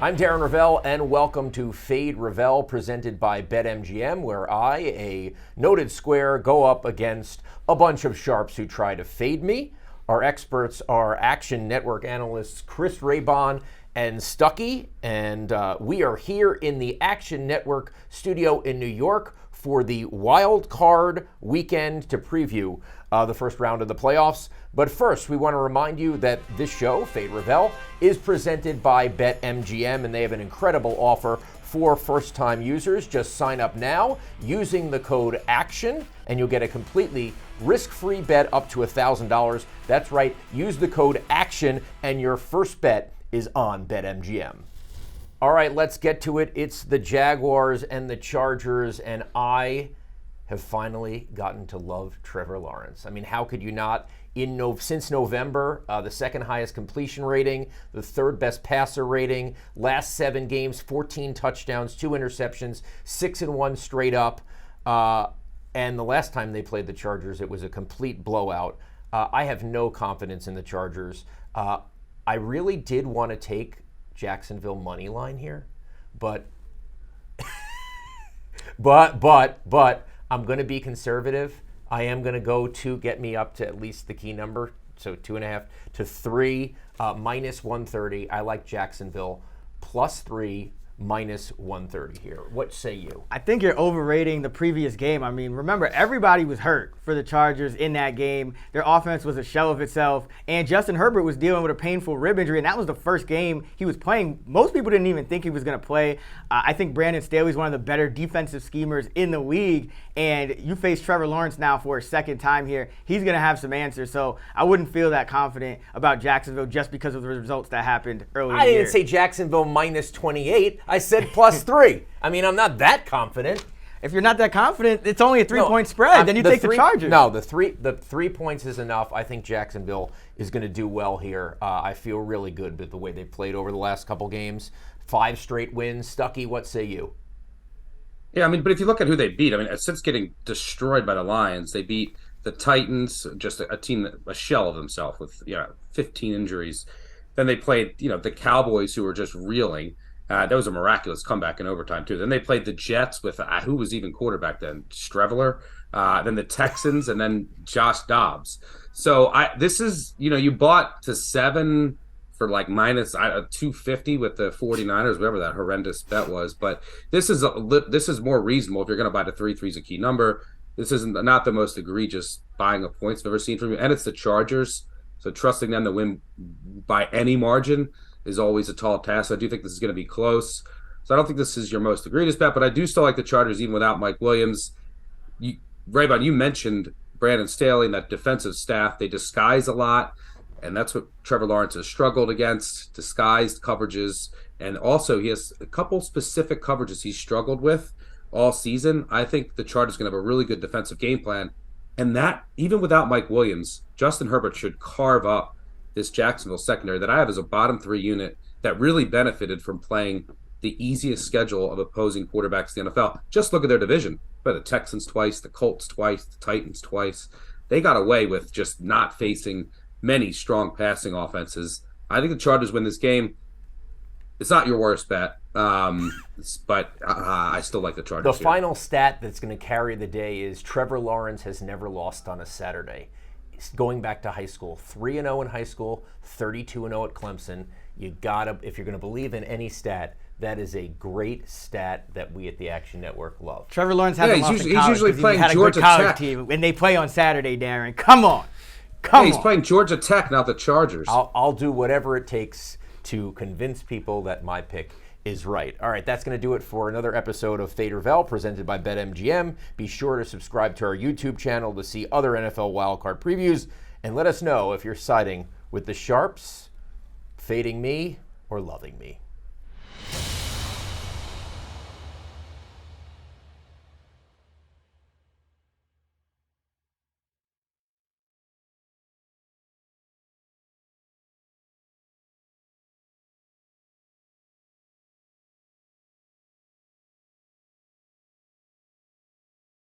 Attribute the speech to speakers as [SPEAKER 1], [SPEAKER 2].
[SPEAKER 1] I'm Darren Rovell, and welcome to Fade Rovell, presented by BetMGM, where I, a noted square, go up against a bunch of sharps who try to fade me. Our experts are Action Network analysts Chris Raybon and Stuckey, and we are here in the Action Network studio in New York for the wild card weekend to preview the first round of the playoffs. But first, we want to remind you that this show, Fade Rovell, is presented by BetMGM, and they have an incredible offer for first-time users. Just sign up now using the code ACTION, and you'll get a completely risk-free bet up to $1,000. That's right, use the code ACTION, and your first bet is on BetMGM. All right, let's get to it. It's the Jaguars and the Chargers, and I have finally gotten to love Trevor Lawrence. I mean, how could you not? Since November, the second highest completion rating, the third best passer rating, last 7 games, 14 touchdowns, 2 interceptions, 6-1 straight up. And the last time they played the Chargers, it was a complete blowout. I have no confidence in the Chargers. I really did want to take Jacksonville money line here, but I'm going to be conservative. I am going to go to get me up to at least the key number, so 2.5 to 3, minus 130. I like Jacksonville plus 3, minus 130 here. What say you?
[SPEAKER 2] I think you're overrating the previous game. I mean, remember, everybody was hurt for the Chargers in that game. Their offense was a shell of itself, and Justin Herbert was dealing with a painful rib injury, and that was the first game he was playing. Most people didn't even think he was going to play. I think Brandon Staley's one of the better defensive schemers in the league, and you face Trevor Lawrence now for a second time here. He's going to have some answers, so I wouldn't feel that confident about Jacksonville just because of the results that happened earlier.
[SPEAKER 1] I didn't say Jacksonville minus 28. I said plus 3. I mean, I'm not that confident.
[SPEAKER 2] If you're not that confident, it's only a 3-point spread. Then you take the Chargers.
[SPEAKER 1] No, the 3 points is enough. I think Jacksonville is going to do well here. I feel really good with the way they played over the last couple games. 5 straight wins. Stuckey, what say you?
[SPEAKER 3] Yeah, I mean, but if you look at who they beat, I mean, since getting destroyed by the Lions, they beat the Titans, just a team, a shell of themselves with 15 injuries. Then they played, the Cowboys, who were just reeling. That was a miraculous comeback in overtime, too. Then they played the Jets with, who was even quarterback then? Streveler. Then the Texans, and then Josh Dobbs. So this is, you bought to 7 for like minus 250 with the 49ers, whatever that horrendous bet was. But this is more reasonable if you're going to buy the 3-3's a key number. This isn't not the most egregious buying of points I've ever seen from you. And it's the Chargers. So trusting them to win by any margin is always a tall task. I do think this is going to be close. So I don't think this is your most egregious bet, but I do still like the Chargers even without Mike Williams. Raybon, you mentioned Brandon Staley and that defensive staff. They disguise a lot, and that's what Trevor Lawrence has struggled against, disguised coverages. And also he has a couple specific coverages he's struggled with all season. I think the Chargers are going to have a really good defensive game plan. And that, even without Mike Williams, Justin Herbert should carve up this Jacksonville secondary that I have as a bottom 3 unit that really benefited from playing the easiest schedule of opposing quarterbacks in the NFL. Just look at their division. The Texans twice, the Colts twice, the Titans twice. They got away with just not facing many strong passing offenses. I think the Chargers win this game. It's not your worst bet, but I still like the Chargers.
[SPEAKER 1] The final stat that's going to carry the day is Trevor Lawrence has never lost on a Saturday. Going back to high school, 3-0 in high school, 32-0 at Clemson. You gotta, if you're going to believe in any stat, that is a great stat that we at the Action Network love.
[SPEAKER 2] Trevor Lawrence hasn't lost in college.
[SPEAKER 3] He's usually playing
[SPEAKER 2] had a
[SPEAKER 3] Georgia
[SPEAKER 2] good college
[SPEAKER 3] Tech
[SPEAKER 2] team, and they play on Saturday, Darren. Come on.
[SPEAKER 3] He's playing Georgia Tech, not the Chargers.
[SPEAKER 1] I'll do whatever it takes to convince people that my pick is right. All right, that's going to do it for another episode of Fade Rovell presented by BetMGM. Be sure to subscribe to our YouTube channel to see other NFL wildcard previews, and let us know if you're siding with the Sharps, fading me, or loving me.